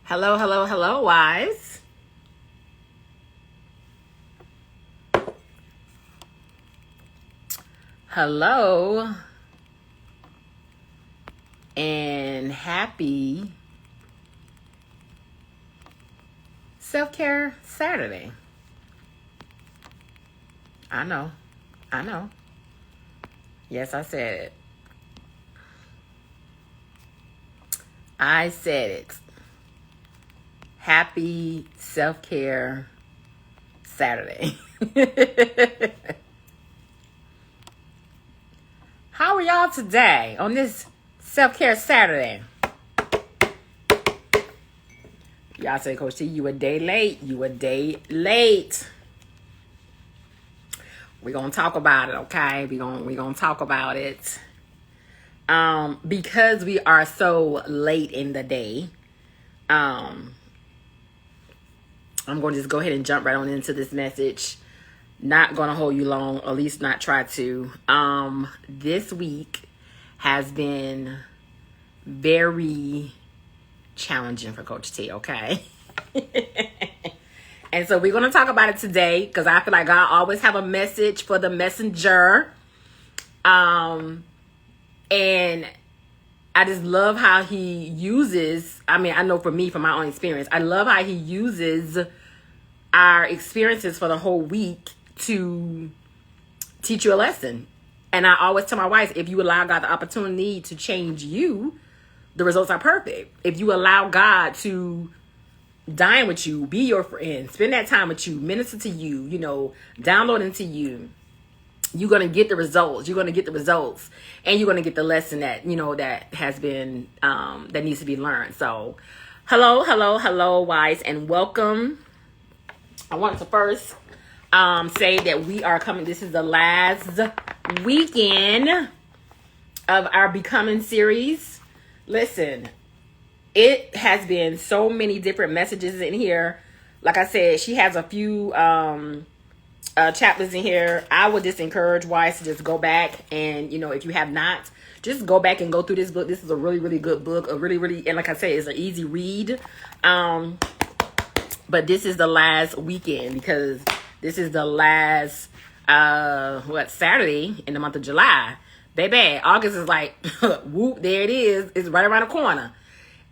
Hello, hello, hello, wives. Hello, and happy Self-Care Saturday. I know. Yes, I said it. I said it. Happy Self-Care Saturday. How are y'all today on this Self-Care Saturday? Y'all say, Coach T, you a day late. We're going to talk about it, okay? We're going to talk about it. Because we are so late in the day, I'm going to just go ahead and jump right on into this message. Not going to hold you long, or at least not try to. This week has been very challenging for Coach T, okay? And so we're going to talk about it today because I feel like God always have a message for the messenger. And I just love how he uses, I know for me, from my own experience, I love how he uses our experiences for the whole week to teach you a lesson. And I always tell my wife, if you allow God the opportunity to change you, the results are perfect. If you allow God to dine with you, be your friend, spend that time with you, minister to you, download into you, you're going to get the results. And you're going to get the lesson that, that has been, that needs to be learned. So hello, wives, and welcome. I want to first say that we are coming. This is the last weekend of our Becoming series. Listen, it has been so many different messages in here. Like I said, she has a few chapters in here. I would just encourage wives to just go back and, if you have not, just go back and go through this book. This is a really, really good book. And like I said, it's an easy read. But this is the last weekend because this is the last, Saturday in the month of July. Baby, August is like, whoop, there it is. It's right around the corner.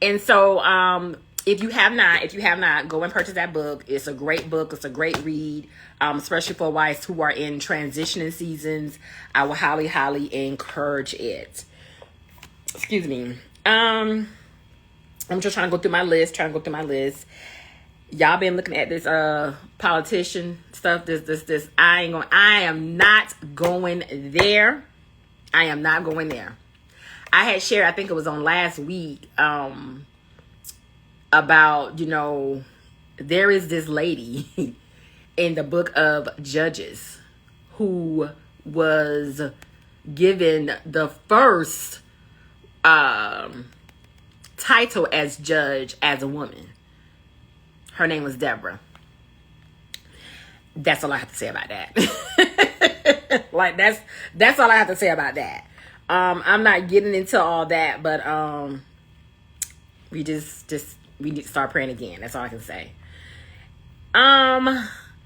And so, if you have not, go and purchase that book. It's a great book. It's a great read, especially for wives who are in transitioning seasons. I will highly, highly encourage it. Excuse me. I'm just trying to go through my list. Y'all been looking at this politician stuff. This. I am not going there. I had shared, I think it was on last week, about, there is this lady in the book of Judges who was given the first title as judge as a woman. Her name was Deborah. That's all I have to say about that. Like that's all I have to say about that. I'm not getting into all that, but we just we need to start praying again. That's all I can say.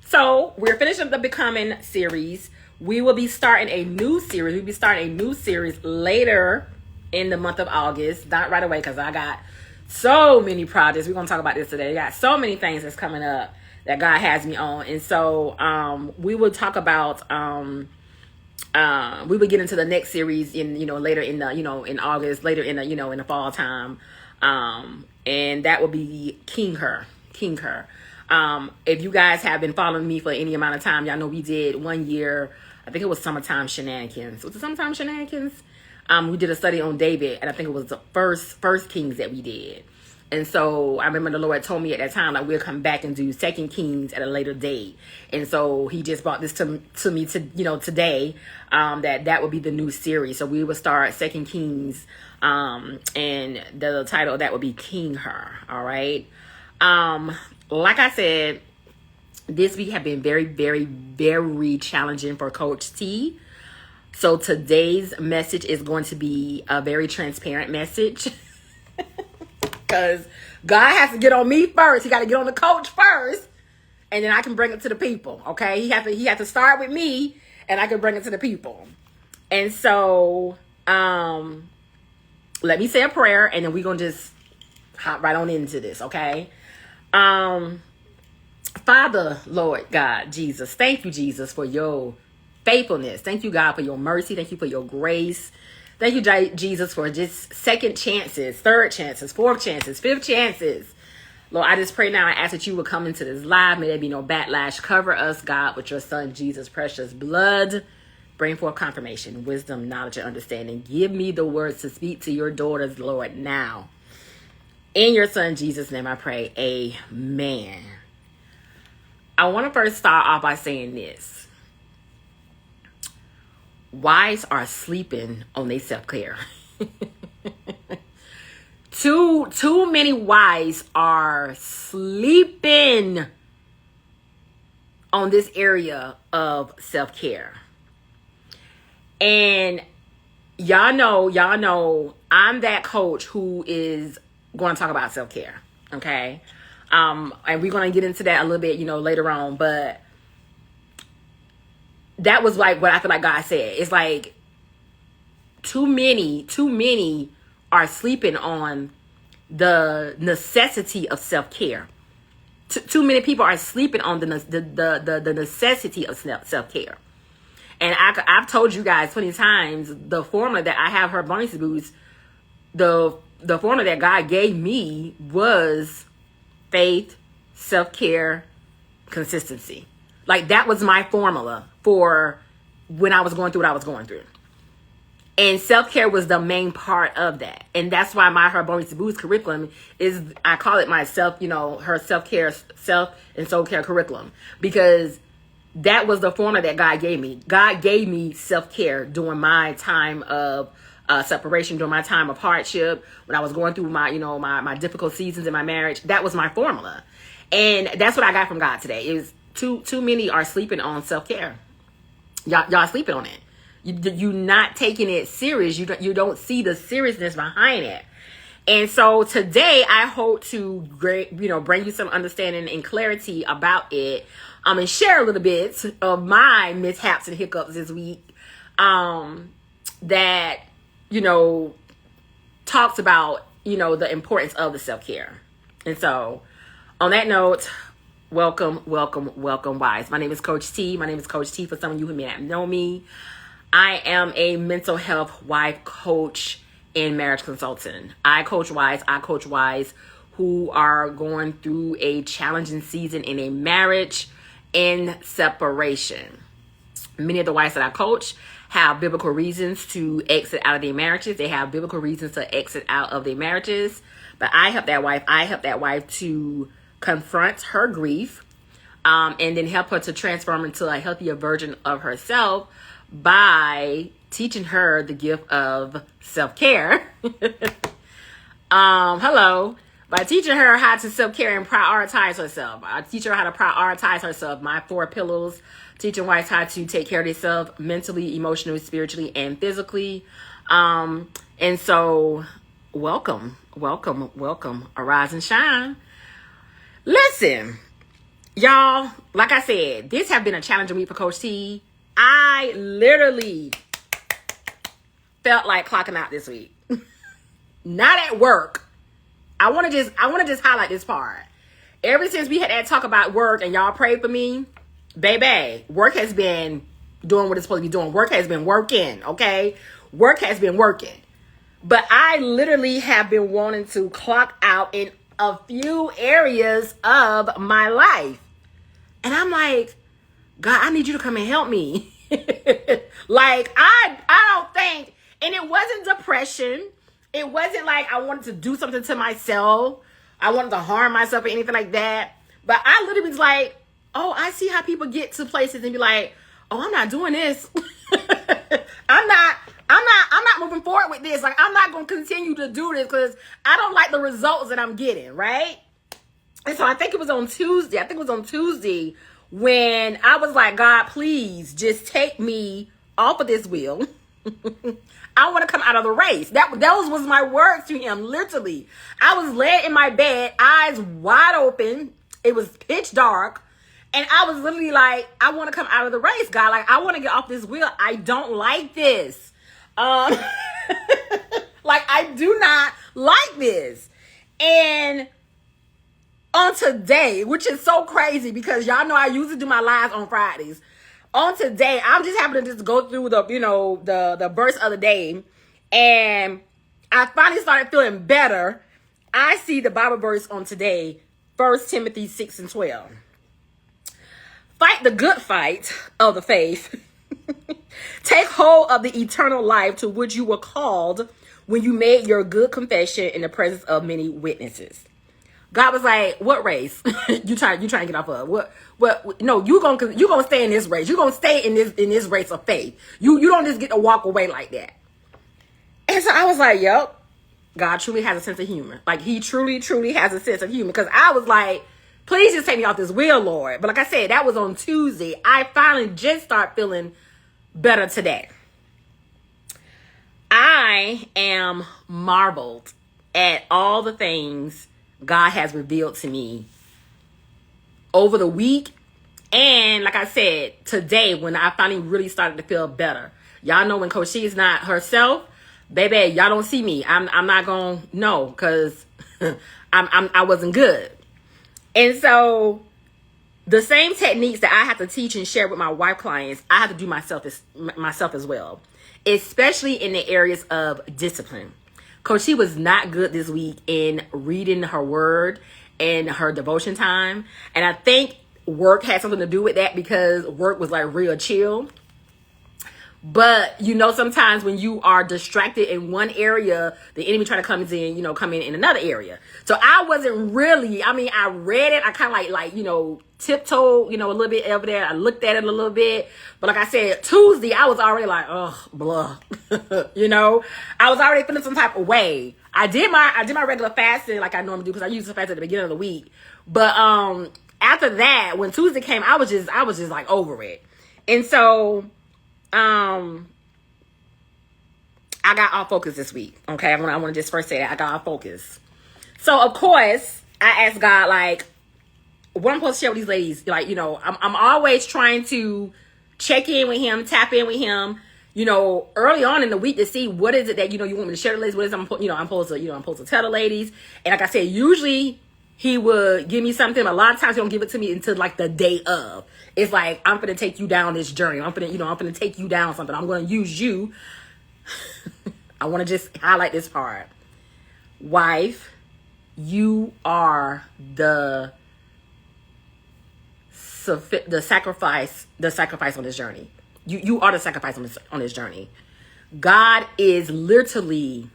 So we're finishing up the Becoming series. We will be starting a new series. We'll be starting a new series later in the month of August. Not right away because I got so many projects. We're gonna talk about this today. I got so many things that's coming up that God has me on, and so we will talk about we will get into the next series in later in the in August, later in the in the fall time, and that will be King Her. If you guys have been following me for any amount of time, y'all know we did 1 year. I think it was Summertime Shenanigans. Was it Summertime Shenanigans? We did a study on David, and I think it was the first Kings that we did. And so I remember the Lord told me at that time, like, we'll come back and do 2 Kings at a later date. And so he just brought this to me today, that would be the new series. So we would start 2 Kings, and the title of that would be King Her. All right. Like I said, this week have been very, very, very challenging for Coach T. So today's message is going to be a very transparent message. Because God has to get on me first. He got to get on the coach first. And then I can bring it to the people. Okay. He has to start with me and I can bring it to the people. And so, let me say a prayer and then we're going to just hop right on into this. Okay. Father, Lord God, Jesus, thank you, Jesus, for your faithfulness. Thank you, God, for your mercy. Thank you for your grace. Thank you, Jesus, for just second chances, third chances, fourth chances, fifth chances. Lord, I just pray now and ask that you will come into this live. May there be no backlash. Cover us, God, with your son, Jesus' precious blood. Bring forth confirmation, wisdom, knowledge, and understanding. Give me the words to speak to your daughters, Lord, now. In your son, Jesus' name, I pray. Amen. I want to first start off by saying this. Wives are sleeping on their self-care. Too many wives are sleeping on this area of self-care. And y'all know I'm that coach who is going to talk about self-care. Okay. And we're going to get into that a little bit, later on, but that was like what I feel like God said. It's like too many are sleeping on the necessity of self-care. Too many people are sleeping on the necessity of self-care. And I've told you guys plenty of times, the formula that I have her bonus boots, the formula that God gave me was faith, self-care, consistency. Like that was my formula for when I was going through what I was going through. And self-care was the main part of that. And that's why my Her Bonus Boost curriculum is, I call it myself, her self-care, self and soul care curriculum. Because that was the formula that God gave me. God gave me self-care during my time of separation, during my time of hardship, when I was going through my, my difficult seasons in my marriage. That was my formula. And that's what I got from God today. Is too many are sleeping on self-care. Y'all sleeping on it. You're not taking it serious. You don't see the seriousness behind it. And so today I hope to bring you some understanding and clarity about it. And share a little bit of my mishaps and hiccups this week. That, talks about, the importance of the self-care. And so on that note, welcome, wives. My name is Coach T. For some of you who may not know me, I am a mental health wife coach and marriage consultant. I coach wives who are going through a challenging season in a marriage and separation. Many of the wives that I coach have biblical reasons to exit out of their marriages. They have biblical reasons to exit out of their marriages. But I help that wife to confront her grief, and then help her to transform into a healthier version of herself by teaching her the gift of self-care. By teaching her how to self-care and prioritize herself. I teach her how to prioritize herself. My 4 pillars, teaching wives how to take care of themselves mentally, emotionally, spiritually, and physically. And so welcome, arise and shine. Listen, y'all, like I said, this has been a challenging week for Coach T. I literally felt like clocking out this week. Not at work. I want to just highlight this part. Ever since we had that talk about work and y'all prayed for me, baby, work has been doing what it's supposed to be doing. Work has been working, okay? Work has been working. But I literally have been wanting to clock out in a few areas of my life. And I'm like, God, I need you to come and help me. Like, I don't think, and it wasn't depression. It wasn't like I wanted to do something to myself. I wanted to harm myself or anything like that. But I literally was like, oh, I see how people get to places and be like, oh, I'm not doing this. I'm not moving forward with this. Like, I'm not going to continue to do this because I don't like the results that I'm getting, right? And so I think it was on Tuesday when I was like, God, please just take me off of this wheel. I want to come out of the race. Those was my words to him, literally. I was laying in my bed, eyes wide open. It was pitch dark. And I was literally like, I want to come out of the race, God. Like, I want to get off this wheel. I don't like this. Like, I do not like this. And on today, which is so crazy because y'all know I usually do my lives on Fridays. On today, I'm just having to just go through the, the verse of the day. And I finally started feeling better. I see the Bible verse on today, 1 Timothy 6:12. Fight the good fight of the faith. Take hold of the eternal life to which you were called when you made your good confession in the presence of many witnesses. God was like, what race? you trying to get off of? What no, you're gonna stay in this race. You're gonna stay in this race of faith. You don't just get to walk away like that. And so I was like, yep, God truly has a sense of humor. Like, he truly has a sense of humor. Because I was like, please just take me off this wheel, Lord. But like I said, that was on Tuesday. I finally just start feeling better today. I am marveled at all the things God has revealed to me over the week. And like I said, today when I finally really started to feel better. Y'all know when Coach She is not herself, baby, y'all don't see me. I'm not gonna know because I wasn't good. And so the same techniques that I have to teach and share with my wife clients, I have to do myself as well, especially in the areas of discipline. Coach She was not good this week in reading her word and her devotion time. And I think work had something to do with that because work was like real chill. But, sometimes when you are distracted in one area, the enemy try to come in another area. So I wasn't really, I read it. I kind of like, tiptoed, a little bit over there. I looked at it a little bit. But like I said, Tuesday, I was already like, oh, blah. I was already feeling some type of way. I did my regular fasting like I normally do because I usually fast at the beginning of the week. But after that, when Tuesday came, I was just like over it. And so I got off focus this week. Okay, I want to just first say that I got off focus. So of course I asked God, like, what I'm supposed to share with these ladies. Like, I'm always trying to check in with him, tap in with him, early on in the week to see what is it that you want me to share with the ladies. What is I'm supposed to tell the ladies. And like I said, usually he would give me something. A lot of times he don't give it to me until like the day of. It's like, I'm going to take you down this journey. I'm going to take you down something. I'm going to use you. I want to just highlight this part. Wife, you are the sacrifice on this journey. You are the sacrifice on this journey. God is literally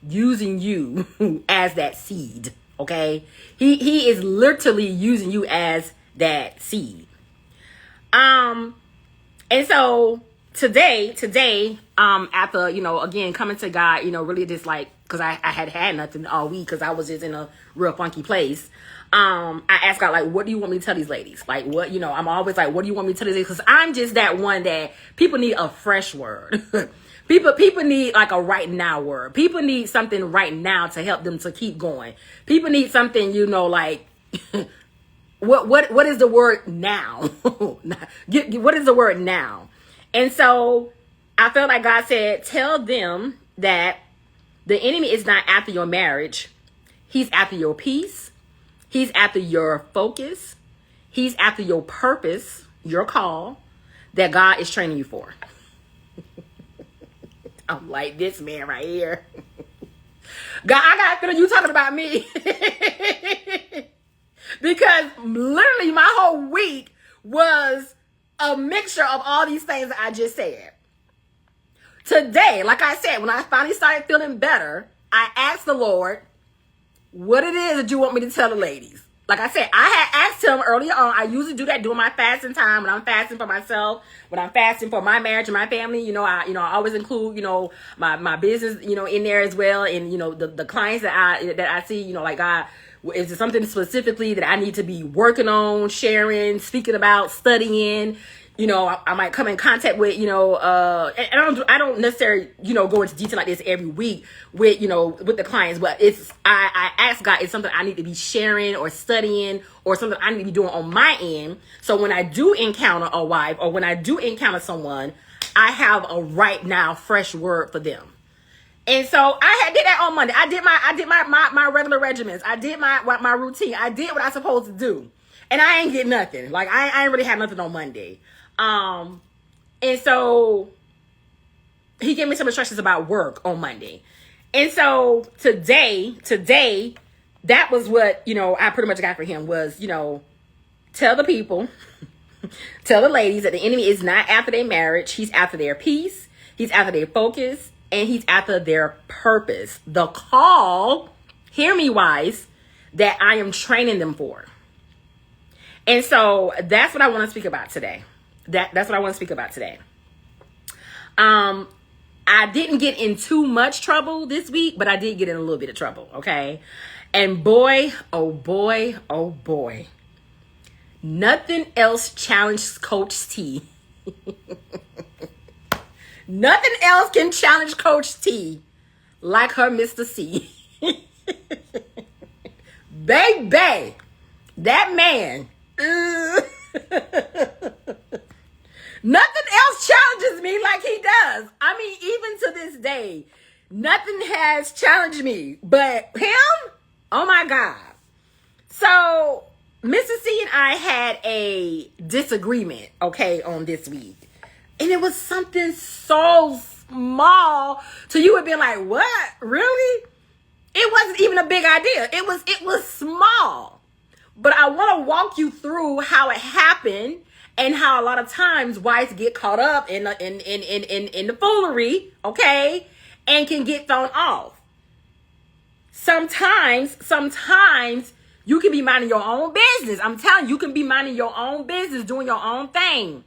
using you as that seed. Okay? He is literally using you as that seed. And so today, after, again, coming to God, really just like, cause I had nothing all week cause I was just in a real funky place. I asked God, like, what do you want me to tell these ladies? Like, what, I'm always like, what do you want me to tell these ladies? Cause I'm just that one that people need a fresh word. People need like a right now word. People need something right now to help them to keep going. People need something, like, what is the word now? What is the word now? And so I felt like God said, tell them that the enemy is not after your marriage. He's after your peace. He's after your focus. He's after your purpose, your call that God is training you for. I'm like this man right here. God, I got a feeling you talking about me. Because literally my whole week was a mixture of all these things that I just said. Today, like I said, when I finally started feeling better, I asked the Lord what it is that you want me to tell the ladies. Like I said, I had asked him earlier on. I usually do that during my fasting time when I'm fasting for myself, when I'm fasting for my marriage and my family. I always include, my business, in there as well. And, the clients that I see, like God, is there something specifically that I need to be working on, sharing, speaking about, studying? I might come in contact with, and I don't necessarily, go into detail like this every week with, with the clients, but I ask God, it's something I need to be sharing or studying or something I need to be doing on my end. So when I do encounter a wife or when I do encounter someone, I have a right now fresh word for them. And so did that on Monday. I did my regular regimens. I did my routine. I did what I supposed to do. And I ain't get nothing. Like I ain't really had nothing on Monday. And so he gave me some instructions about work on Monday. And so today, that was what, I pretty much got for him was, tell the people, tell the ladies that the enemy is not after their marriage. He's after their peace. He's after their focus. And he's after their purpose. The call, hear me wise, that I am training them for. And so that's what I want to speak about today. That's what I want to speak about today. I didn't get in too much trouble this week, but I did get in a little bit of trouble, okay? And boy, oh boy, oh boy. Nothing else challenged Coach T. Nothing else can challenge Coach T like her Mr. C. Baby, that man. Nothing else challenges me like he does. I mean, even to this day, nothing has challenged me but him. Oh my God. So Mr. C and I had a disagreement, okay, on this week. And it was something so small to you would be like, what? Really? It wasn't even a big idea. It was small. But I want to walk you through how it happened and how a lot of times wives get caught up in the foolery, okay, and can get thrown off. Sometimes you can be minding your own business. I'm telling you, you can be minding your own business, doing your own thing.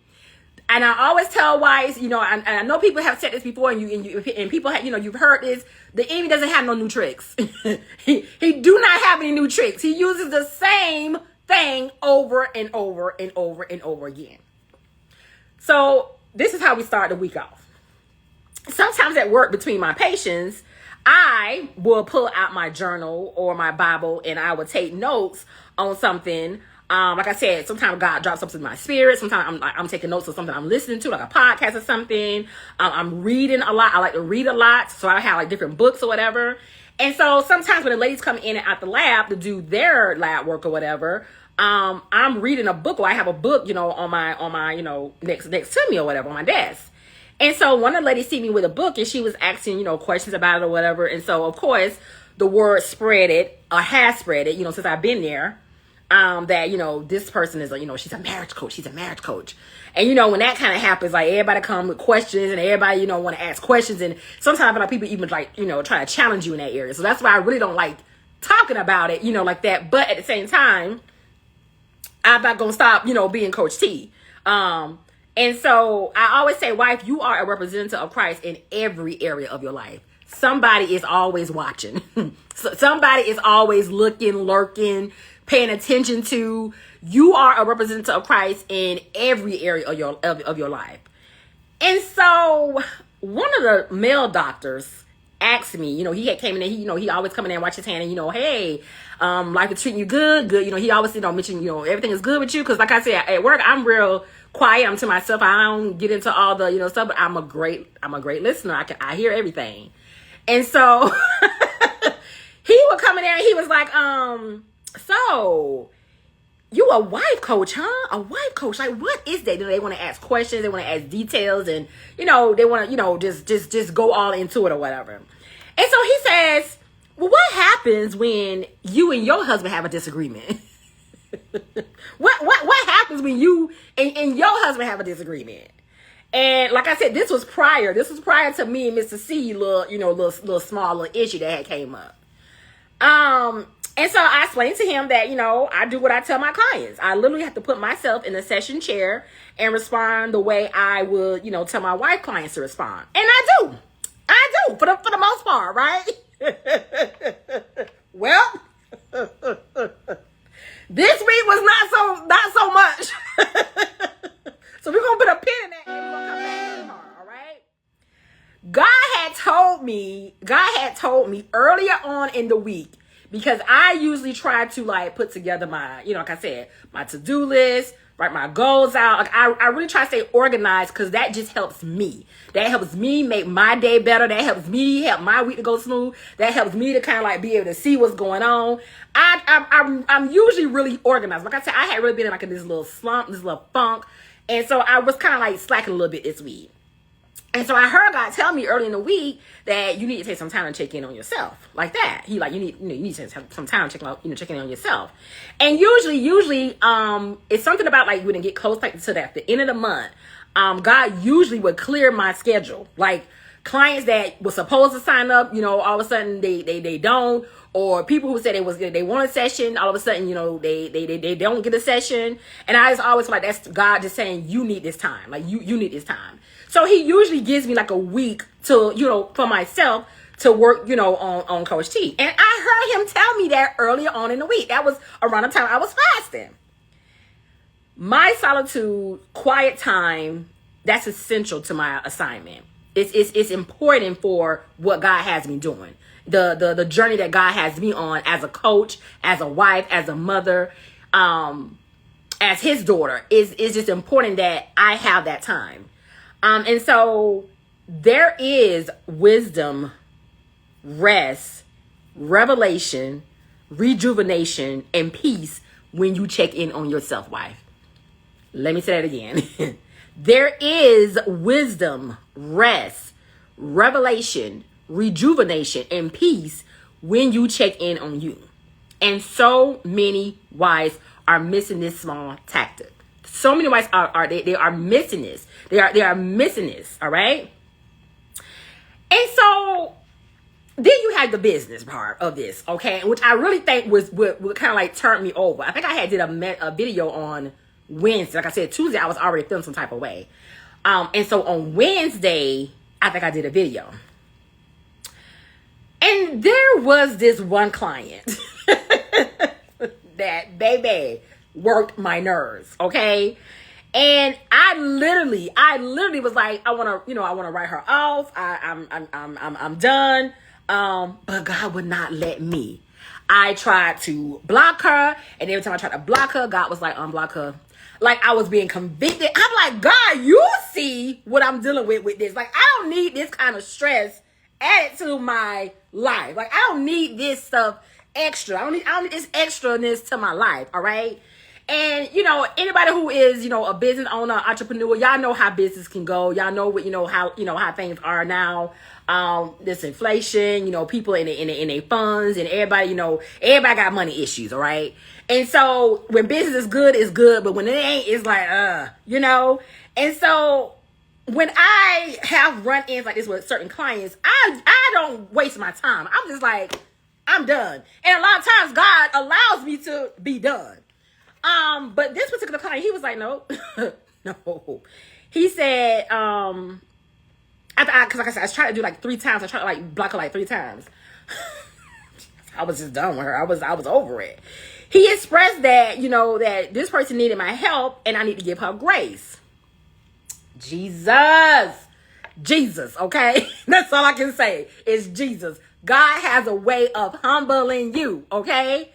And I always tell wives, and I know people have said this before, and people have, you've heard this. The enemy doesn't have no new tricks. he do not have any new tricks. He uses the same thing over and over and over and over again. So this is how we start the week off. Sometimes at work between my patients, I will pull out my journal or my Bible and I will take notes on something. Like I said, sometimes God drops something in my spirit. Sometimes I'm taking notes of something I'm listening to, like a podcast or something. I'm reading a lot. I like to read a lot. So I have like different books or whatever. And so sometimes when the ladies come in and out the lab to do their lab work or whatever, I'm reading a book or I have a book, on my, next to me or whatever on my desk. And so one of the ladies see me with a book and she was asking, questions about it or whatever. And so of course the word spread it or has spread it, since I've been there. That, this person is she's a marriage coach. She's a marriage coach. And, when that kind of happens, like everybody come with questions and everybody, want to ask questions. And sometimes like people even like, try to challenge you in that area. So that's why I really don't like talking about it, like that. But at the same time, I'm not going to stop, being Coach T. And so I always say, wife, you are a representative of Christ in every area of your life. Somebody is always watching. Somebody is always looking, lurking, paying attention to. You are a representative of Christ in every area of your life. And so one of the male doctors asked me, he had came in and he always come in there and watch his hand and, hey, life is treating you good. He always, mention, everything is good with you. Cause like I said, at work, I'm real quiet. I'm to myself. I don't get into all the, stuff, but I'm a great listener. I hear everything. And so he would come in there and he was like, so you a wife coach, huh? A wife coach. Like, what is that? Do they want to ask questions? They want to ask details and, they want to, just go all into it or whatever. And so he says, well, what happens when you and your husband have a disagreement? What happens when you and your husband have a disagreement? And like I said, this was prior to me and Mr. C, little small little issue that had came up. And so I explained to him that, I do what I tell my clients. I literally have to put myself in the session chair and respond the way I would, tell my wife clients to respond. And I do for the most part, right? Well, this week was not so much. So we're going to God had told me earlier on in the week, because I usually try to like put together my, like I said, my to-do list, write my goals out. Like I really try to stay organized, because that just helps me. That helps me make my day better. That helps me help my week to go smooth. That helps me to kind of like be able to see what's going on. I'm usually really organized. Like I said, I had really been in like this little slump, this little funk. And so I was kind of like slacking a little bit this week. And so I heard God tell me early in the week that you need to take some time to check in on yourself, like that. He like, you need to take some time to check in on yourself. And usually, it's something about like when it get close like to that, the end of the month, God usually would clear my schedule. Like clients that were supposed to sign up, all of a sudden they don't, or people who said they want a session, all of a sudden, they don't get a session. And I just always feel like that's God just saying, you need this time. Like you need this time. So he usually gives me like a week to, for myself to work, on Coach T. And I heard him tell me that earlier on in the week. That was around the time I was fasting. My solitude, quiet time, that's essential to my assignment. It's important for what God has me doing. The journey that God has me on as a coach, as a wife, as a mother, as his daughter, is just important that I have that time. And so there is wisdom, rest, revelation, rejuvenation, and peace when you check in on yourself, wife. Let me say that again. There is wisdom, rest, revelation, rejuvenation, and peace when you check in on you. And so many wives are missing this small tactic. So many wives they are missing this. They are missing this. All right. And so then you have the business part of this, okay, which I really think would kind of like turn me over. I think I had did a video on Wednesday. Like I said, Tuesday I was already feeling some type of way. And so on Wednesday, I think I did a video. And there was this one client that, baby, worked my nerves, okay? And I literally was like, I want to write her off. I'm done. But God would not let me. I tried to block her, and every time I tried to block her, God was like, unblock her. Like I was being convicted. I'm like, God, you see what I'm dealing with this. Like, I don't need this kind of stress added to my life. Like, I don't need this stuff extra. I don't need this extraness to my life. All right. And, anybody who is, a business owner, entrepreneur, y'all know how business can go. Y'all know what, how things are now. This inflation, people in their funds, and everybody got money issues. All right. And so when business is good, it's good. But when it ain't, it's like, And so when I have run-ins like this with certain clients, I don't waste my time. I'm just like, I'm done. And a lot of times God allows me to be done. But this particular client, he was like, no, no. He said, cause like I said, I tried to do like 3 times. I tried to like block her like 3 times. I was just done with her. I was over it. He expressed that, that this person needed my help and I need to give her grace. Jesus, okay? That's all I can say is Jesus. God has a way of humbling you, okay?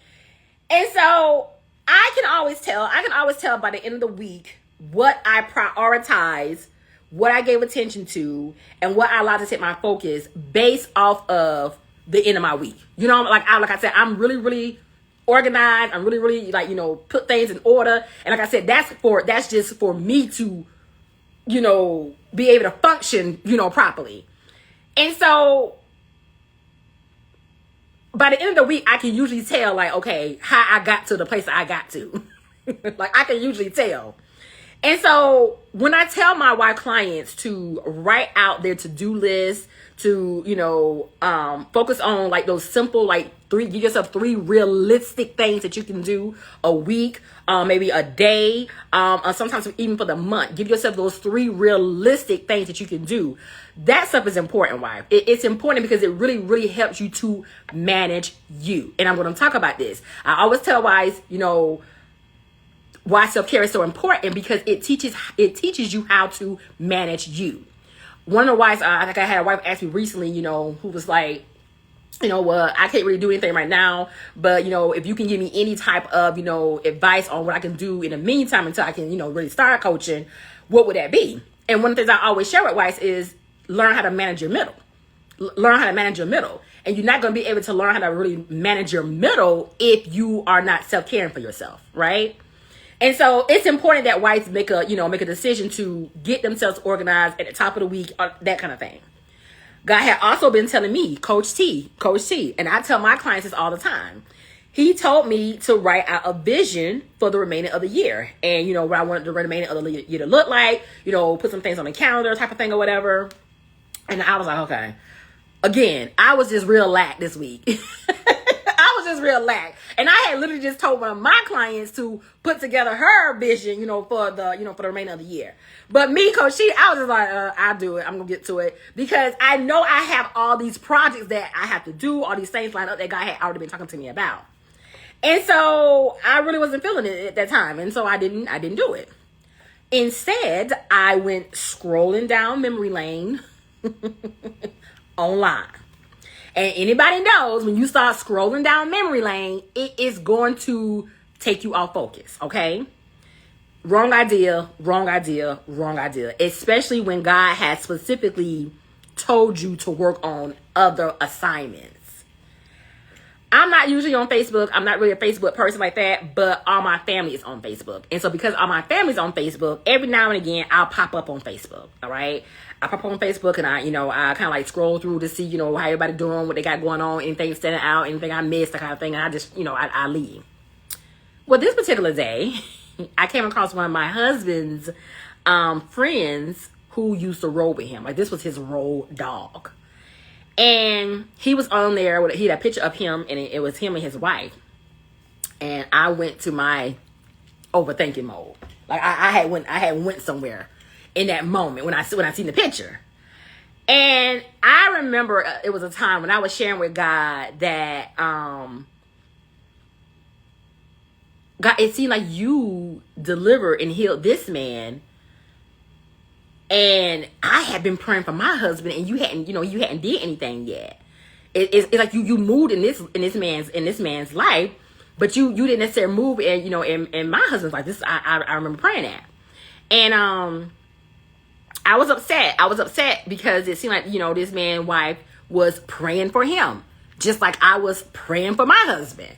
And so I can always tell by the end of the week what I prioritize, what I gave attention to, and what I allowed to take my focus based off of the end of my week. Like I said, I'm really, really organized. I'm really, really like, put things in order. And like I said, that's just for me to, be able to function, properly. And so by the end of the week, I can usually tell, like, okay, how I got to the place I got to. Like, I can usually tell. And so when I tell my wife clients to write out their to-do list, to, focus on like those simple, like give yourself 3 realistic things that you can do a week, maybe a day, or sometimes even for the month. Give yourself those 3 realistic things that you can do. That stuff is important, wife. It's important because it really, really helps you to manage you. And I'm going to talk about this. I always tell wives, why self-care is so important, because it teaches you how to manage you. one of the wives, I think I had a wife ask me recently, who was like, well, I can't really do anything right now, but, if you can give me any type of, advice on what I can do in the meantime until I can, really start coaching, what would that be? And one of the things I always share with wives is learn how to manage your middle. Learn how to manage your middle. And you're not going to be able to learn how to really manage your middle if you are not self-caring for yourself, right? And so it's important that wives make a decision to get themselves organized at the top of the week, or that kind of thing. God had also been telling me, Coach T, and I tell my clients this all the time. He told me to write out a vision for the remainder of the year. And, what I wanted the remainder of the year to look like, put some things on the calendar type of thing or whatever. And I was like, okay. Again, I was just real lack this week. I was just real lack. And I had literally just told one of my clients to put together her vision, for the remainder of the year. But me, Coach She, I was just like, I'll do it. I'm going to get to it. Because I know I have all these projects that I have to do, all these things lined up that God had already been talking to me about. And so I really wasn't feeling it at that time. And so I didn't do it. Instead, I went scrolling down memory lane online. And anybody knows when you start scrolling down memory lane, it is going to take you off focus, okay? Wrong idea. Especially when God has specifically told you to work on other assignments. I'm not usually on Facebook. I'm not really a Facebook person like that, but all my family is on Facebook. And so because all my family's on Facebook, every now and again, I'll pop up on Facebook, all right? I pop up on Facebook and I kind of like scroll through to see, how everybody doing, what they got going on, anything standing out, anything I missed, that kind of thing. And I just, I leave. Well, this particular day, I came across one of my husband's friends who used to roll with him. Like, this was his roll dog. And he was on there, he had a picture of him, and it was him and his wife. And I went to my overthinking mode. Like, I had went somewhere in that moment when I seen the picture. And I remember it was a time when I was sharing with God that God, it seemed like you delivered and healed this man, and I had been praying for my husband, and you hadn't did anything yet. It's like you moved in this man's life, but you didn't necessarily move in my husband's life. This I remember praying that, and I was upset. I was upset because it seemed like this man's wife was praying for him, just like I was praying for my husband.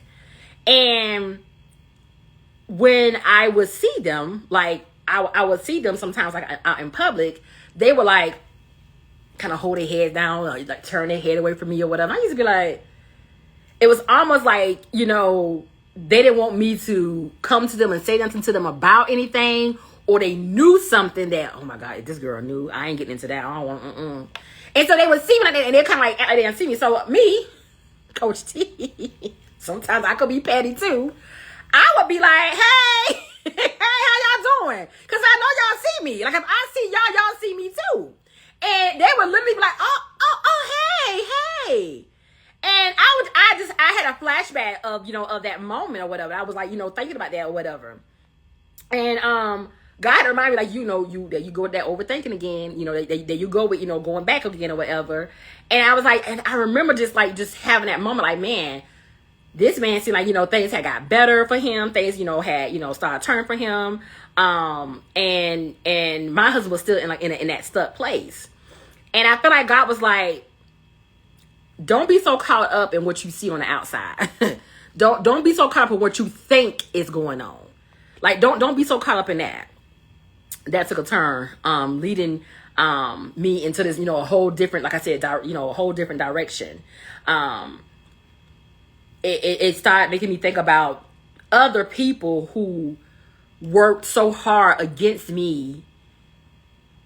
And when I would see them, like I would see them sometimes like out in public, they were like kind of hold their head down or like turn their head away from me or whatever. I used to be like, it was almost like, they didn't want me to come to them and say something to them about anything, or they knew something that, oh my God, if this girl knew, I ain't getting into that. I don't want, And so they would see me like that, and they're kind of like, they didn't see me. So me, Coach T, sometimes I could be petty too. I would be like, hey, how y'all doing? Because I know y'all see me. Like, if I see y'all see me too. And they would literally be like, hey. And I had a flashback of, of that moment or whatever. I was like, thinking about that or whatever. And God reminded me, like, that you go with that overthinking again, that you go with, going back again or whatever. And I was like, and I remember just having that moment, like, man, this man seemed like, things had got better for him. Things, had, started turning for him. And my husband was still in that stuck place. And I feel like God was like, don't be so caught up in what you see on the outside. Don't be so caught up in what you think is going on. Like, don't be so caught up in that. That took a turn, leading me into this, a whole different, like I said, a whole different direction. It started making me think about other people who worked so hard against me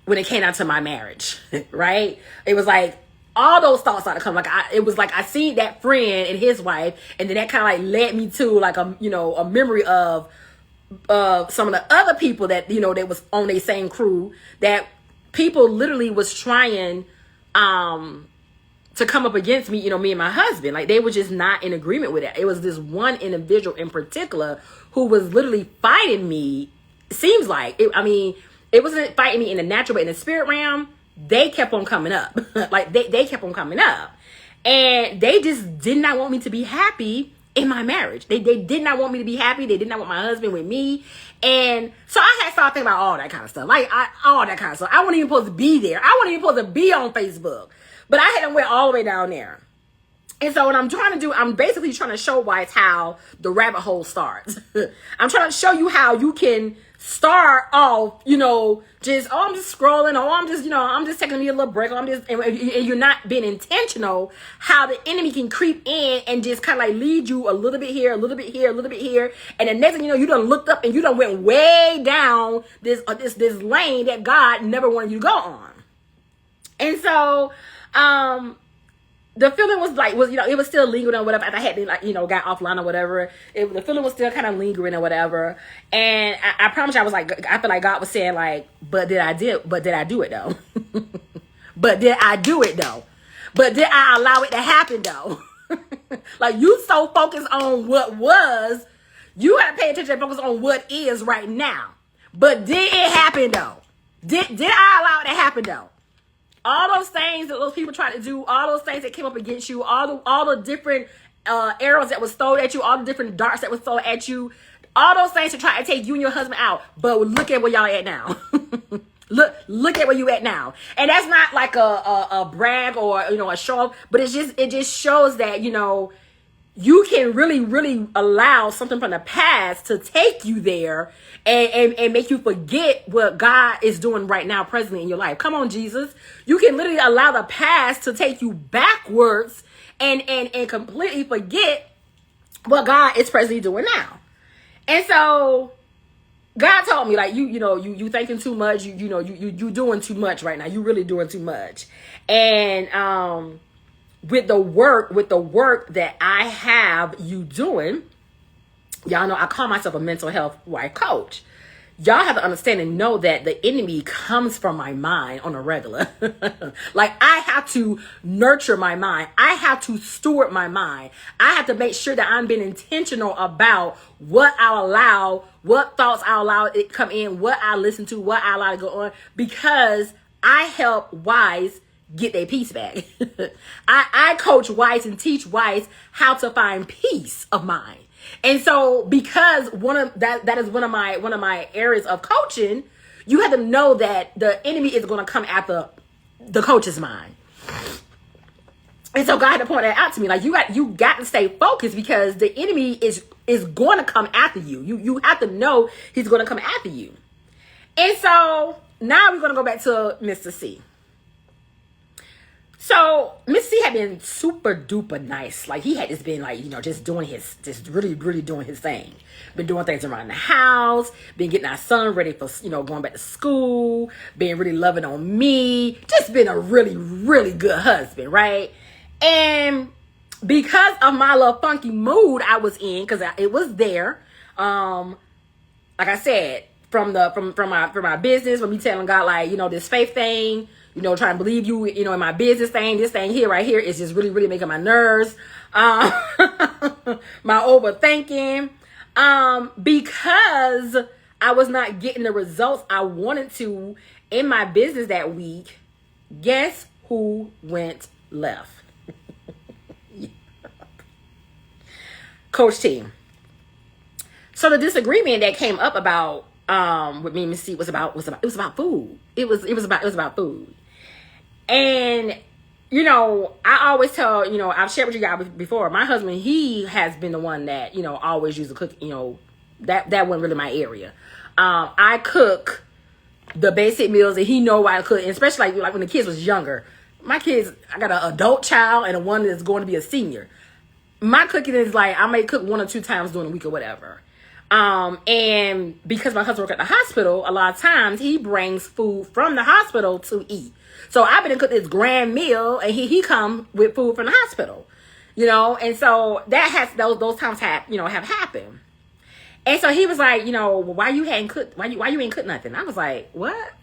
when it came down to my marriage, right? It was like all those thoughts started to come. Like it was like I seen that friend and his wife, and then that kind of like led me to like a memory of some of the other people that that was on their same crew, that people literally was trying to come up against me, me and my husband. Like, they were just not in agreement with it. It was this one individual in particular who was literally fighting me. Seems like it wasn't fighting me in the natural, but in the spirit realm, they kept on coming up. Like they kept on coming up. And they just did not want me to be happy in my marriage. They did not want me to be happy. They did not want my husband with me. And so I had started thinking about all that kind of stuff. Like all that kind of stuff. I wasn't even supposed to be there. I wasn't even supposed to be on Facebook. But I had them went all the way down there. And so what I'm trying to do, I'm basically trying to show wives how the rabbit hole starts. I'm trying to show you how you can start off, just, I'm just scrolling, or I'm just taking me a little break, or and you're not being intentional, how the enemy can creep in and just kind of like lead you a little bit here, a little bit here, a little bit here. And the next thing you know, you done looked up and you done went way down this lane that God never wanted you to go on. And so, the feeling was it was still lingering or whatever. I had to got offline or whatever. The feeling was still kind of lingering or whatever. And I promise you, I feel like God was saying like, but did I do it though? But did I do it though? But did I allow it to happen though? Like you so focused on what was, you had to pay attention and focus on what is right now. But did it happen though? Did I allow it to happen though? All those things that those people tried to do, all those things that came up against you, all the different arrows that was thrown at you, all the different darts that was thrown at you, all those things to try to take you and your husband out. But look at where y'all at now. look at where you at now. And that's not like a brag or a show off, but it just shows that you can really, really allow something from the past to take you there and make you forget what God is doing right now, presently in your life. Come on, Jesus. You can literally allow the past to take you backwards and completely forget what God is presently doing now. And so God told me, like, you thinking too much, you doing too much right now. You really doing too much. And with the work that I have you doing, y'all know I call myself a mental health wife coach. Y'all have to understand and know that the enemy comes from my mind on a regular. Like I have to nurture my mind. I have to steward my mind. I have to make sure that I'm being intentional about what I allow, what thoughts I allow it come in, what I listen to, what I allow to go on, because I help wives get their peace back. I coach wives and teach wives how to find peace of mind. And so because that is one of my areas of coaching, you have to know that the enemy is going to come after the coach's mind. And so God had to point that out to me. Like you got to stay focused, because the enemy is going to come after you. You have to know he's going to come after you. And so now we're going to go back to Mr. C. So Mr. C had been super duper nice. Like he had just been like, just really, really doing his thing. Been doing things around the house, been getting our son ready for, going back to school, being really loving on me, just been a really, really good husband, right? And because of my little funky mood I was in, because it was there, like I said, from my business, from me telling God, like, this faith thing, trying to believe you, in my business thing, this thing here, right here, is just really, really making my nerves, my overthinking, because I was not getting the results I wanted to in my business that week. Guess who went left? Coach T. So the disagreement that came up about with me and Miss C was about food. It was about food. And I always tell, I've shared with you guys before, my husband, he has been the one that, always used to cook, that wasn't really my area. I cook the basic meals that he know I cook, and especially like when the kids was younger. My kids, I got an adult child and a one that's going to be a senior. My cooking is like, I may cook 1 or 2 times during the week or whatever. And because my husband works at the hospital, a lot of times he brings food from the hospital to eat. So I've been cooking this grand meal, and he come with food from the hospital, and so that has those times have happened. And so he was like, why you ain't cook nothing? I was like, what?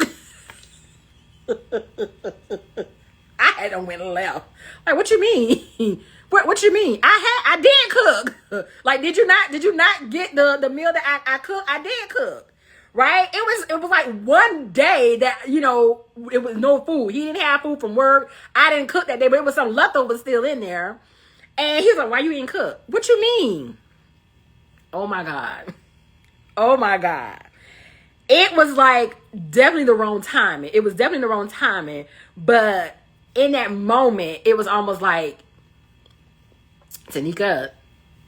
I had them went left. Like, what you mean? What you mean? I did cook. Like, did you not get the meal that I cooked? I did cook. right? It was like one day that, you know, it was no food. He didn't have food from work. I didn't cook that day, but it was some leftovers still in there. And he's like, why you didn't cook? What you mean? Oh my God. Oh my God. It was like definitely the wrong timing. It was definitely the wrong timing. But in that moment, it was almost like, Tanika,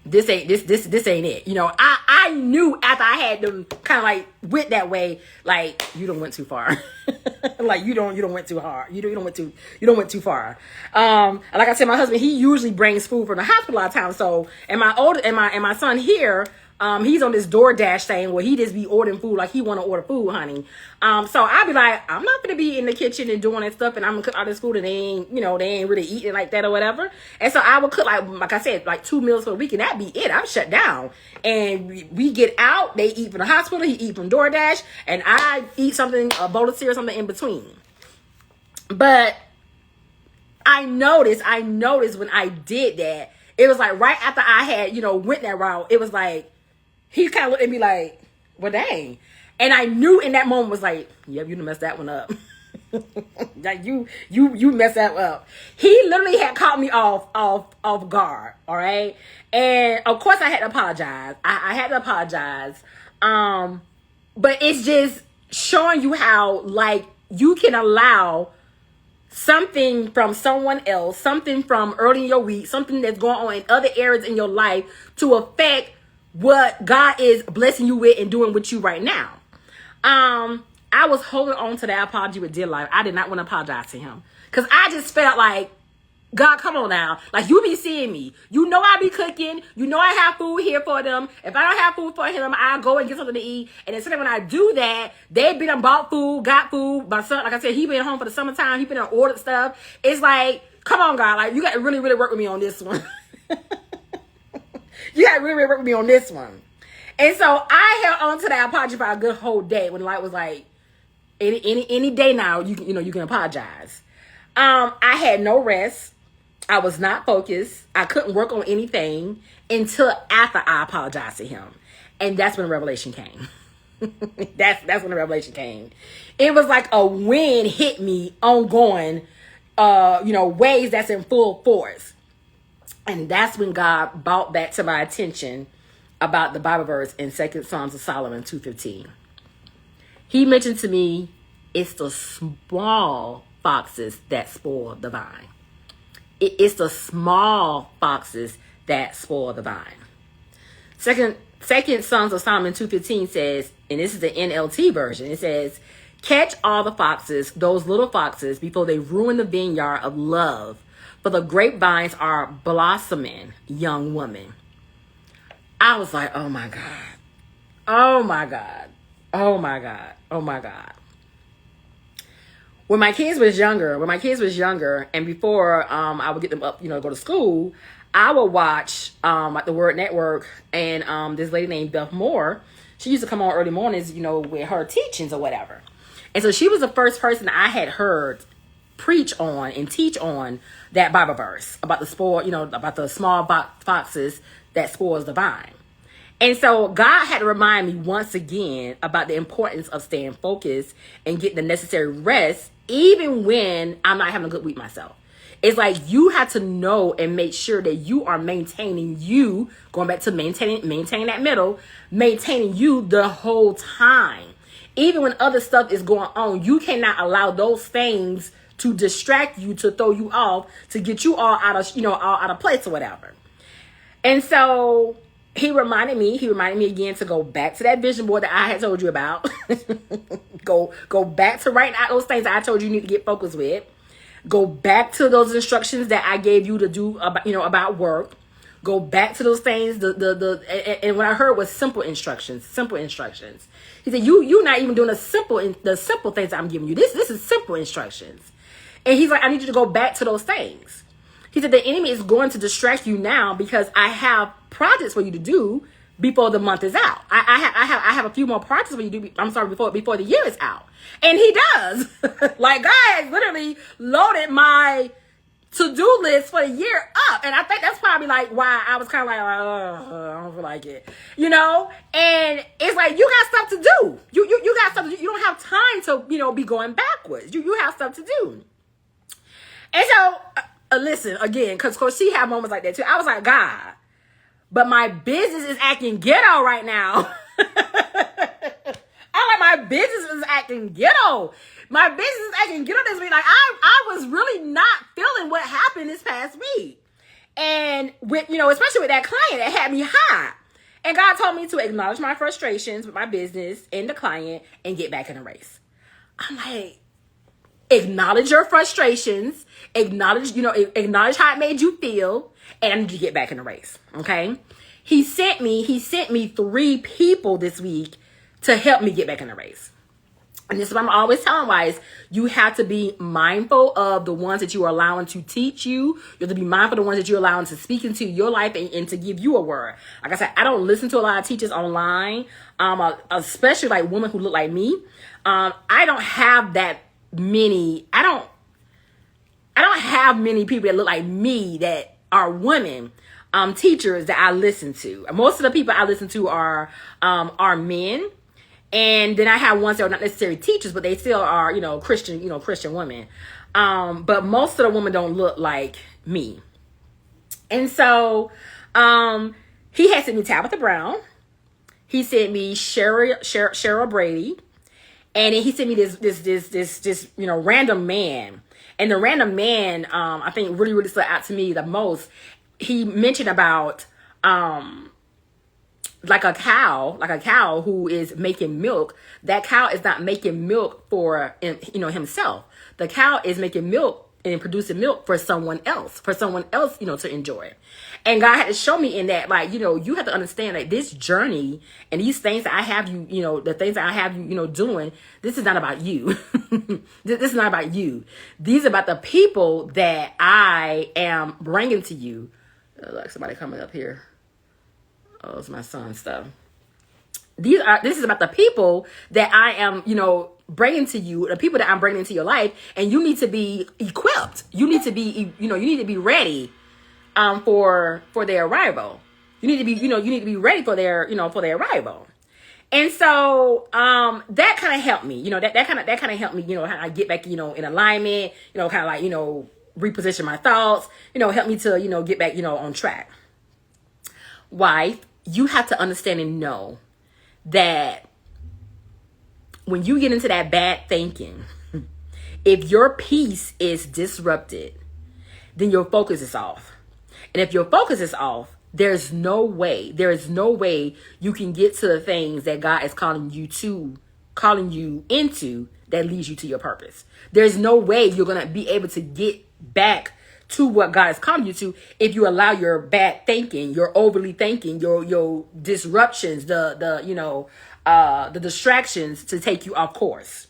this ain't it. You know, I knew after I had them kind of like went that way, like, you don't went too far. Like you don't went too hard. You don't went too far. Like I said, my husband, he usually brings food from the hospital a lot of times. So and my son here, he's on this DoorDash thing where he just be ordering food like he want to order food, honey. So I'll be like, I'm not gonna be in the kitchen and doing that stuff, and I'm gonna cook all this food and they ain't really eating like that or whatever. And so I would cook like I said, like 2 meals for the week, and that'd be it. I'm shut down. And we get out, they eat from the hospital, he eat from DoorDash, and I eat something, a bowl of cereal, something in between. But I noticed when I did that, it was like right after I had, went that route, it was like, he kind of looked at me like, well, dang. And I knew in that moment was like, yep, you done messed that one up. Like you messed that up. He literally had caught me off guard. All right. And of course I had to apologize. I had to apologize. But it's just showing you how, like, you can allow something from someone else, something from early in your week, something that's going on in other areas in your life to affect what God is blessing you with and doing with you right now. I was holding on to that apology with dear life. I did not want to apologize to him because I just felt like, God, come on now. Like, you be seeing me. You know I be cooking. You know I have food here for them. If I don't have food for him, I'll go and get something to eat. And instead of when I do that, they been and bought food, got food. My son, like I said, he been home for the summertime. He been and ordered stuff. It's like, come on, God. Like, you got to really, really work with me on this one. You got to really, really work with me on this one. And so I held on to that apology for a good whole day when light was like, any day now, you can apologize. I had no rest. I was not focused. I couldn't work on anything until after I apologized to him. And that's when revelation came. That's when the revelation came. It was like a wind hit me ongoing, ways that's in full force. And that's when God brought back to my attention about the Bible verse in 2 Psalms of Solomon 2:15. He mentioned to me, it's the small foxes that spoil the vine. It's the small foxes that spoil the vine. Second Sons of Solomon 2:15 says, and this is the NLT version, it says, catch all the foxes, those little foxes, before they ruin the vineyard of love, for the grapevines are blossoming, young woman. I was like, oh my God. Oh my God. Oh my God. Oh my God. When my kids was younger, and before I would get them up, go to school, I would watch like the Word Network, and this lady named Beth Moore, she used to come on early mornings, with her teachings or whatever. And so she was the first person I had heard preach on and teach on that Bible verse about the about the small foxes that spoils the vine. And so God had to remind me once again about the importance of staying focused and getting the necessary rest, even when I'm not having a good week myself. It's like you have to know and make sure that you are maintaining you, going back to maintaining that middle, maintaining you the whole time. Even when other stuff is going on, you cannot allow those things to distract you, to throw you off, to get you all out of place or whatever. And so he reminded me again to go back to that vision board that I had told you about. go back to writing out those things that I told you need to get focused with. Go back to those instructions that I gave you to do about work. Go back to those things. And what I heard was simple instructions. He said, you're not even doing the simple things I'm giving you. This is simple instructions. And he's like, I need you to go back to those things. He said, the enemy is going to distract you now because I have projects for you to do before the month is out. I have a few more projects for you to do. Before the year is out. And he does. Like, God has literally loaded my to-do list for the year up. And I think that's probably like why I was kind of like, I don't feel like it, you know? And it's like, you got stuff to do. You got stuff to do. You don't have time to, you know, be going backwards. You have stuff to do. And so, listen, again, because she had moments like that too. I was like, God, but my business is acting ghetto right now. I'm like, my business is acting ghetto. My business is acting ghetto this week. Like, I was really not feeling what happened this past week. And with, you know, especially with that client, it had me high. And God told me to acknowledge my frustrations with my business and the client and get back in the race. I'm like, acknowledge your frustrations, acknowledge how it made you feel, and I need to get back in the race. Okay. He sent me 3 people this week to help me get back in the race. And this is what I'm always telling wives. You have to be mindful of the ones that you are allowing to teach you. You have to be mindful of the ones that you're allowing to speak into your life and to give you a word. Like I said, I don't listen to a lot of teachers online, especially like women who look like me. I don't have that many. I don't have many people that look like me that are women, teachers that I listen to. Most of the people I listen to are men. And then I have ones that are not necessarily teachers, but they still are, you know, Christian women. But most of the women don't look like me. And so, he had sent me Tabitha Brown. He sent me Cheryl Brady. And then he sent me this, you know, random man. And the random man, I think really stood out to me the most. He mentioned about, like a cow who is making milk. That cow is not making milk for, you know, himself. The cow is making milk and producing milk for someone else, you know, to enjoy. And God had to show me in that, like, you know, you have to understand that this journey and these things that I have you, you know, the things that I have you, you know, doing, this is not about you. This is not about you. These are about the people that I am bringing to you. Like somebody coming up here. Oh, it's my son's stuff. This is about the people that I am, you know, bringing to you, the people that I'm bringing into your life, and you need to be equipped. You need to be, you know, you need to be ready, for their arrival. You need to be, you know, you need to be ready for their, you know, for their arrival. And so, that kind of helped me, you know, that kind of helped me, you know, how I get back, you know, in alignment, you know, kind of like, you know, reposition my thoughts, you know, help me to, you know, get back, you know, on track. Wife, you have to understand and know that when you get into that bad thinking, if your peace is disrupted, then your focus is off. And if your focus is off, there is no way you can get to the things that God is calling you into that leads you to your purpose. There's no way you're going to be able to get back to what God is calling you to if you allow your bad thinking, your overly thinking, your disruptions, the distractions to take you off course.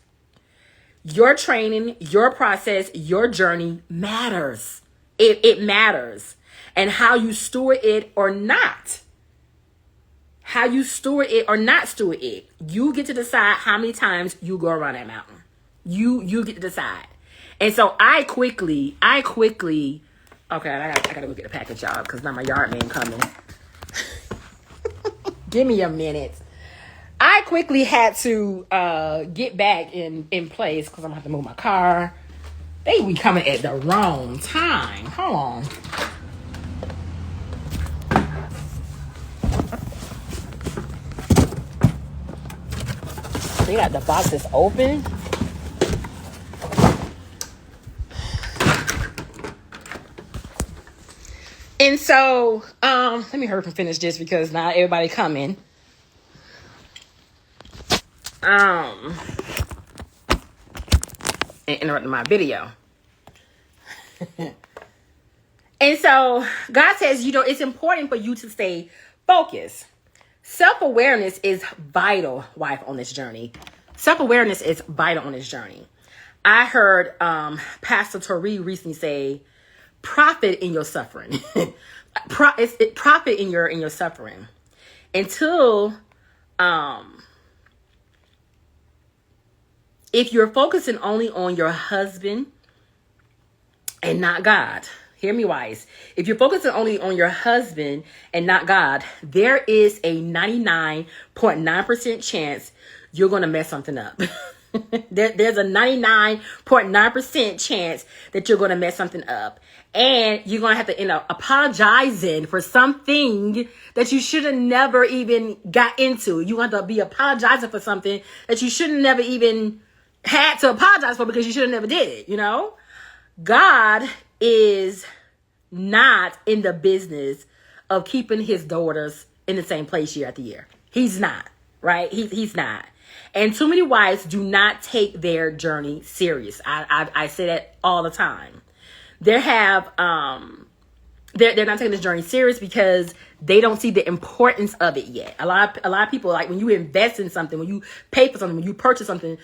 Your training, your process, your journey matters. It matters. And how you steward it or not. How you steward it or not steward it. You get to decide how many times you go around that mountain. You get to decide. And so I quickly, okay, I gotta go get the package, y'all, because now my yard man coming. Give me a minute. I quickly had to get back in place because I'm gonna have to move my car. They be coming at the wrong time. Hold on. They got the boxes open. And so, let me hurry up and finish this because now everybody coming. And interrupting my video. And so God says, you know, it's important for you to stay focused. Self-awareness is vital, wife, on this journey. Self-awareness is vital on this journey. I heard Pastor Tori recently say, profit in your suffering. Profit in your suffering. Until if you're focusing only on your husband and not God. Hear me, wives. If you're focusing only on your husband and not God, there is a 99.9% chance you're going to mess something up. There's a 99.9% chance that you're going to mess something up. And you're going to have to end up apologizing for something that you should have never even got into. You want to be apologizing for something that you should have never even had to apologize for because you should have never did it, you know? God is not in the business of keeping his daughters in the same place year after year. He's not, right? He's not. And too many wives do not take their journey serious. I say that all the time. They're not taking this journey serious because they don't see the importance of it yet. A lot of people, like when you invest in something, when you pay for something, when you purchase something,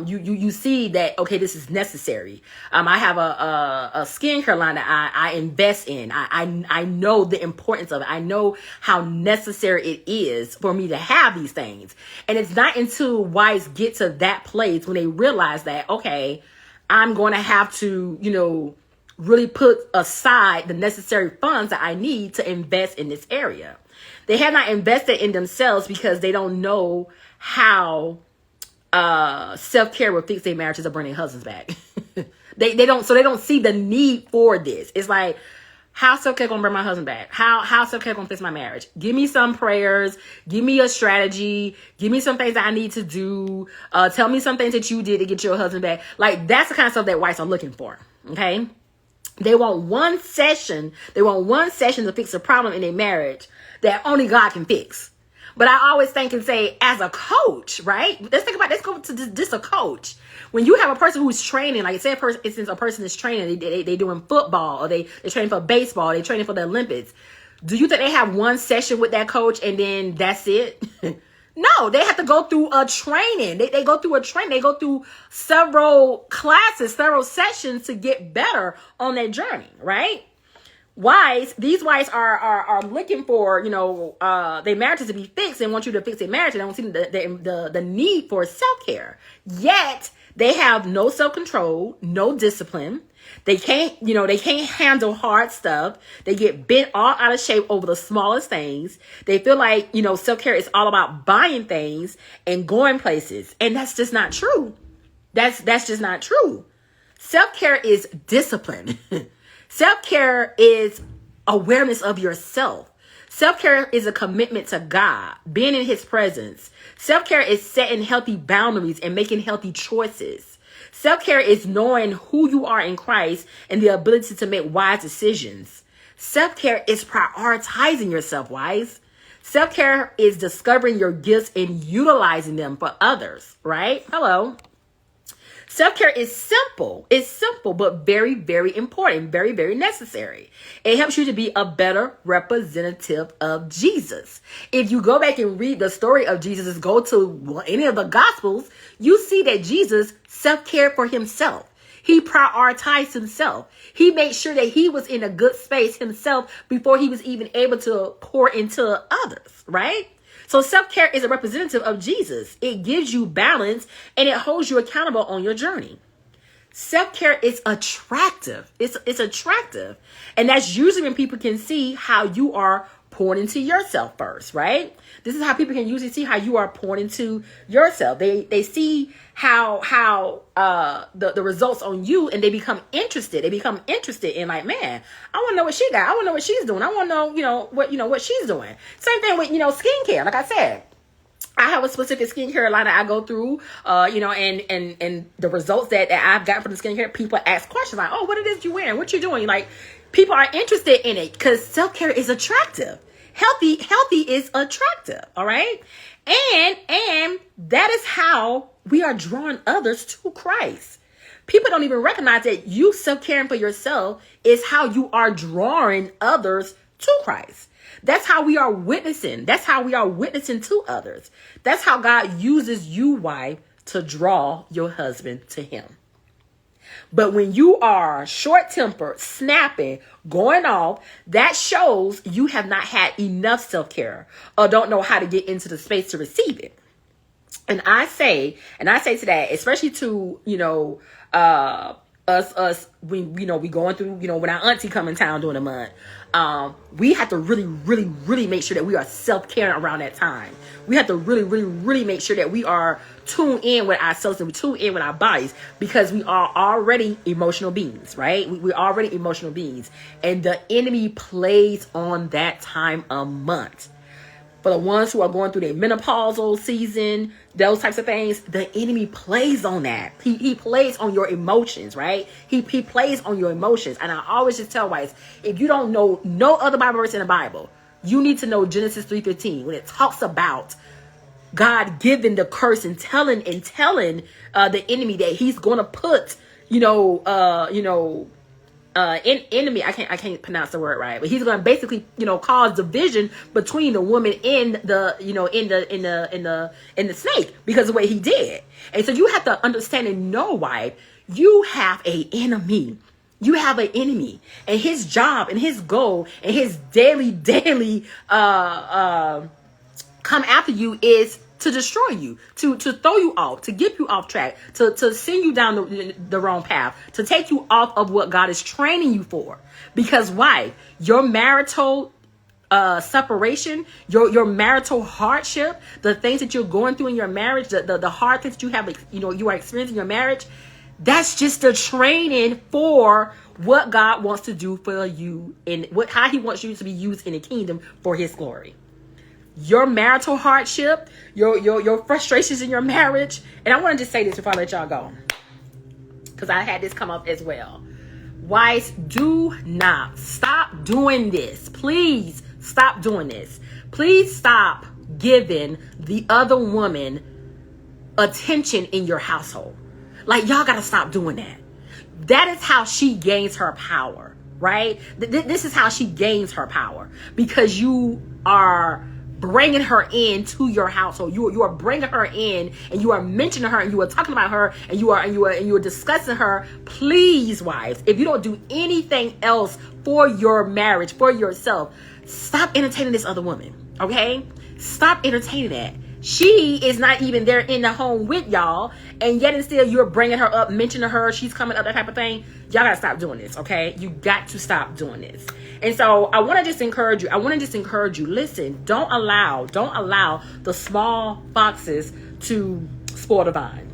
you see that, okay, this is necessary. I have a skincare line that I invest in. I know the importance of it. I know how necessary it is for me to have these things. And it's not until wives get to that place when they realize that, okay, I'm going to have to, really put aside the necessary funds that I need to invest in this area. They have not invested in themselves because they don't know how self-care will fix their marriages or bring their husbands back. they don't see the need for this. It's like, how self-care gonna bring my husband back? How self-care gonna fix my marriage? Give me some prayers. Give me a strategy. Give me some things that I need to do. Tell me some things that you did to get your husband back. Like, that's the kind of stuff that wives are looking for. Okay? They want one session. They want one session to fix a problem in their marriage that only God can fix. But I always think and say, as a coach, right? Let's go to this a coach. When you have a person who's training, like say a person is training, they doing football or they're training for baseball, they're training for the Olympics. Do you think they have one session with that coach and then that's it? No, they have to go through a training. They go through a training. They go through several classes, several sessions to get better on their journey, right? These wives are looking for, their marriages to be fixed and want you to fix their marriage. They don't see the need for self-care. Yet they have no self-control, no discipline. They can't handle hard stuff. They get bent all out of shape over the smallest things. They feel like, self-care is all about buying things and going places. And that's just not true. That's just not true. Self-care is discipline. Self-care is awareness of yourself. Self-care is a commitment to God, being in his presence. Self-care is setting healthy boundaries and making healthy choices. Self-care is knowing who you are in Christ and the ability to make wise decisions. Self-care is prioritizing yourself, wives. Self-care is discovering your gifts and utilizing them for others, right? Hello. Self-care is simple. It's simple, but very, very important, very, very necessary. It helps you to be a better representative of Jesus. If you go back and read the story of Jesus, go to any of the Gospels, you see that Jesus self-cared for himself. He prioritized himself. He made sure that he was in a good space himself before he was even able to pour into others, right? So self-care is a representative of Jesus. It gives you balance and it holds you accountable on your journey. Self-care is attractive. It's attractive. And that's usually when people can see how you are pouring into yourself first, right? This is how people can usually see how you are pouring into yourself. They see how the results on you and they become interested. They become interested in like, man, I want to know what she got. I want to know what she's doing. I want to know, what she's doing. Same thing with, skincare. Like I said, I have a specific skincare line that I go through, and the results that I've got from the skincare, people ask questions like, oh, what it is you wearing? What you doing? Like, people are interested in it because self-care is attractive. Healthy is attractive. All right. And that is how we are drawing others to Christ. People don't even recognize that you self-caring for yourself is how you are drawing others to Christ. That's how we are witnessing. That's how we are witnessing to others. That's how God uses you, wife, to draw your husband to him. But when you are short-tempered, snapping, going off, that shows you have not had enough self-care or don't know how to get into the space to receive it. And I say to that, especially to, when, we going through, when our auntie come in town during the month, we have to really, really, really make sure that we are self-caring around that time. We have to really, really, really make sure that we are tuned in with ourselves and we tune in with our bodies, because we are already emotional beings, right? We're already emotional beings, and the enemy plays on that time a month. For the ones who are going through their menopausal season, those types of things, the enemy plays on that. He plays on your emotions, right? He plays on your emotions. And I always just tell wives, if you don't know no other Bible verse in the Bible, you need to know Genesis 3:15 when it talks about God giving the curse and telling the enemy that he's going to put, enemy, I can't pronounce the word right, but he's going to basically, cause division between the woman and the, in the snake, because of what he did. And so you have to understand and know, wife, you have a enemy. You have an enemy, and his job and his goal and his daily come after you is to destroy you, to throw you off, to get you off track, to send you down the wrong path, to take you off of what God is training you for. Because why? Your marital separation, your marital hardship, the things that you're going through in your marriage, the hard things that you have, you are experiencing in your marriage, that's just the training for what God wants to do for you and how he wants you to be used in the kingdom for his glory. Your marital hardship, your frustrations in your marriage. And I want to just say this before I let y'all go, because I had this come up as well. Wives, do not stop doing this. Please stop doing this. Please stop giving the other woman attention in your household. Like, y'all got to stop doing that. That is how she gains her power, right? This is how she gains her power, because you are bringing her into your household. You are bringing her in, and you are mentioning her, and you are talking about her, and you are discussing her. Please, wives, if you don't do anything else for your marriage, for yourself, stop entertaining this other woman. Okay? Stop entertaining that. She is not even there in the home with y'all, and yet and still you're bringing her up, mentioning her, she's coming up, that type of thing. Y'all gotta stop doing this, okay? You got to stop doing this. And so I want to just encourage you. Listen, don't allow the small foxes to spoil the vine.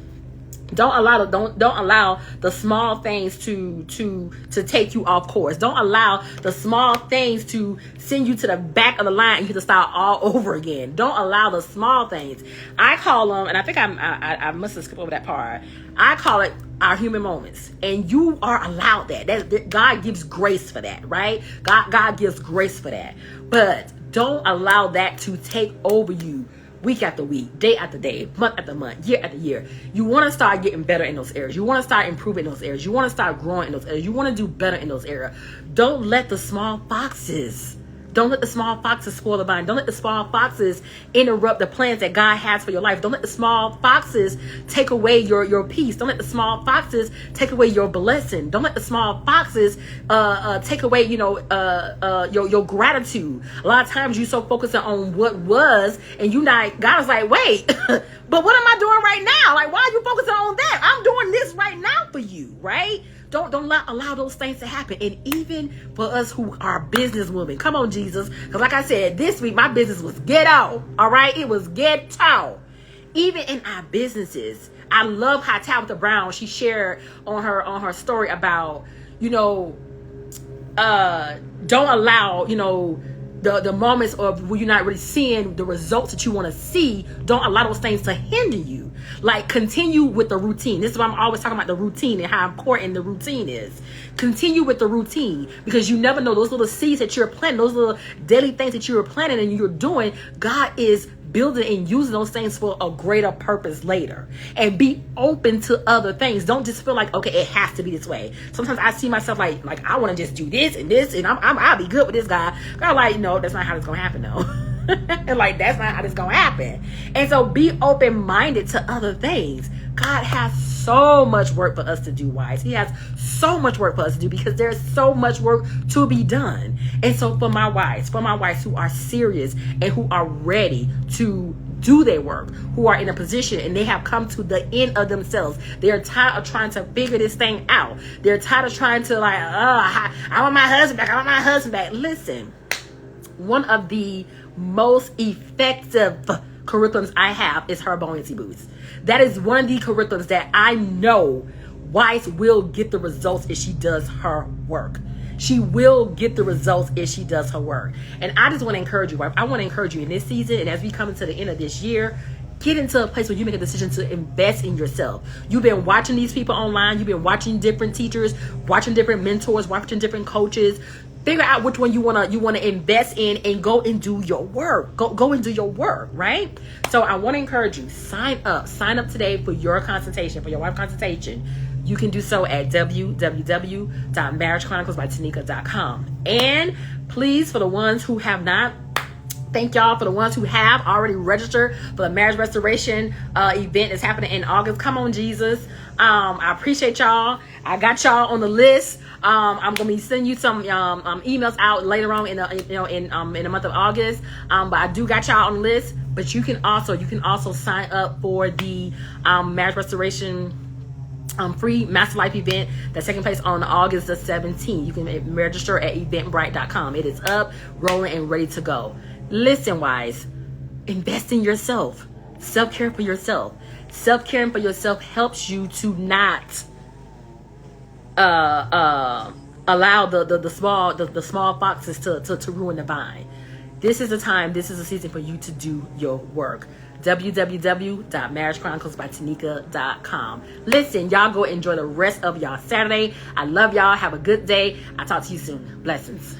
Don't allow the small things to take you off course. Don't allow the small things to send you to the back of the line and you have to start all over again. Don't allow the small things. I call them, and I think I must have skipped over that part. I call it our human moments, and you are allowed that. God gives grace for that, right? God gives grace for that, but don't allow that to take over you. Week after week, day after day, month after month, year after year. You want to start getting better in those areas. You want to start improving in those areas. You want to start growing in those areas. You want to do better in those areas. Don't let the small foxes spoil the vine. Don't let the small foxes interrupt the plans that God has for your life. Don't let the small foxes take away your peace. Don't let the small foxes take away your blessing. Don't let the small foxes take away your gratitude. A lot of times you're so focused on what was, and God is like, wait, but what am I doing right now? Like, why are you focusing on that? I'm doing this right now for you, right? Don't allow those things to happen. And even for us who are business women, come on, Jesus. Because like I said, this week, my business was ghetto. All right. It was ghetto. Even in our businesses, I love how Tabitha Brown, she shared on her story about, don't allow, the moments of where you're not really seeing the results that you want to see. Don't allow those things to hinder you. Like, continue with the routine. This is why I'm always talking about the routine and how important the routine is. Continue with the routine, because you never know, those little seeds that you're planting, those little daily things that you're planting and you're doing, God is building and using those things for a greater purpose later. And be open to other things. Don't just feel like, okay, it has to be this way. Sometimes I see myself like I want to just do this and this, and I'll be good with this guy. God, like, no, that's not how it's gonna happen though. And like, that's not how this gonna happen. And so be open-minded to other things. God has so much work for us to do, wives. He has so much work for us to do, because there's so much work to be done. And so for my wives who are serious and who are ready to do their work, who are in a position and they have come to the end of themselves. They're tired of trying to figure this thing out. They're tired of trying to like, I want my husband back. I want my husband back. Listen, one of the most effective curriculums I have is her buoyancy boost. That is one of the curriculums that I know wives will get the results if she does her work. She will get the results if she does her work. And I just want to encourage you, wife. I want to encourage you in this season, and as we come into the end of this year, get into a place where you make a decision to invest in yourself. You've been watching these people online. You've been watching different teachers, watching different mentors, watching different coaches. Figure out which one you wanna invest in and go and do your work. Go and do your work, right? So I want to encourage you, sign up today for your consultation, for your wife consultation. You can do so at www.marriagechroniclesbytanika.com. And please, for the ones who have not, thank y'all. For the ones who have already registered for the marriage restoration event that's happening in August. Come on, Jesus. I appreciate y'all. I got y'all on the list. I'm gonna be sending you some emails out later on in the month of August. But I do got y'all on the list. But you can also sign up for the marriage restoration free Master Life event that's taking place on August the 17th. You can register at eventbrite.com. It is up, rolling, and ready to go. Listen, wives, invest in yourself. Self-care for yourself. Self-caring for yourself helps you to not allow the small foxes to ruin the vine. This is the time, this is the season for you to do your work. www.marriagechroniclesbytanika.com. Listen, y'all go enjoy the rest of y'all Saturday. I love y'all. Have a good day. I'll talk to you soon. Blessings.